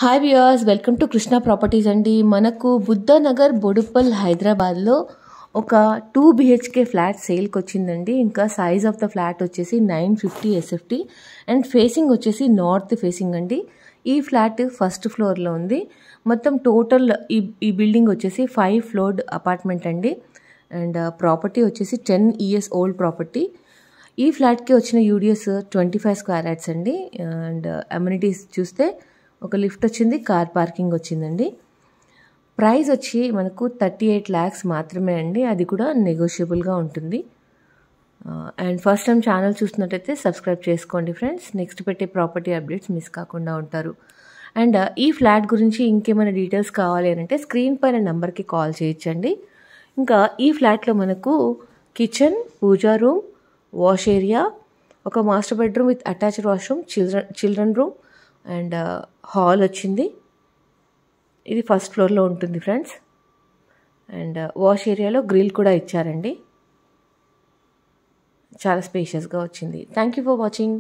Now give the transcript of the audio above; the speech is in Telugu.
Hi viewers, welcome to Krishna properties అండి. మనకు బుద్ధనగర్ బొడుప్పల్ హైదరాబాద్లో ఒక 2 BHK ఫ్లాట్ సేల్కి వచ్చిందండి. ఇంకా సైజ్ ఆఫ్ ద ఫ్లాట్ వచ్చేసి 950 SFT అండ్ ఫేసింగ్ వచ్చేసి నార్త్ ఫేసింగ్ అండి. ఈ ఫ్లాట్ ఫస్ట్ ఫ్లోర్లో ఉంది. మొత్తం టోటల్ ఈ బిల్డింగ్ వచ్చేసి 5 ఫ్లోర్డ్ అపార్ట్మెంట్ అండి. అండ్ ప్రాపర్టీ వచ్చేసి 10 years ఓల్డ్ ప్రాపర్టీ. ఈ ఫ్లాట్కి వచ్చిన యూడిఎస్ 25 స్క్వేర్ యార్డ్స్ అండి. అండ్ అమ్యూనిటీస్ చూస్తే ఒక లిఫ్ట్ వచ్చింది, కార్ పార్కింగ్ వచ్చిందండి. ప్రైస్ వచ్చి మనకు 38 lakhs మాత్రమే అండి. అది కూడా నెగోషియబుల్గా ఉంటుంది. అండ్ ఫస్ట్ టైం ఛానల్ చూస్తున్నట్టయితే సబ్స్క్రైబ్ చేసుకోండి ఫ్రెండ్స్. నెక్స్ట్ పెట్టే ప్రాపర్టీ అప్డేట్స్ మిస్ కాకుండా ఉంటారు. అండ్ ఈ ఫ్లాట్ గురించి ఇంకేమైనా డీటెయిల్స్ కావాలి అని అంటే స్క్రీన్ పైన నెంబర్కి కాల్ చేయొచ్చండి. ఇంకా ఈ ఫ్లాట్లో మనకు కిచెన్, పూజా రూమ్, వాష్ ఏరియా, ఒక master bedroom with attached washroom, children room and hall వచ్చింది. ఇది ఫస్ట్ ఫ్లోర్లో ఉంటుంది ఫ్రెండ్స్. అండ్ వాష్ ఏరియాలో గ్రిల్ కూడా ఇచ్చారండి. చాలా స్పేషియస్గా వచ్చింది. Thank you for watching.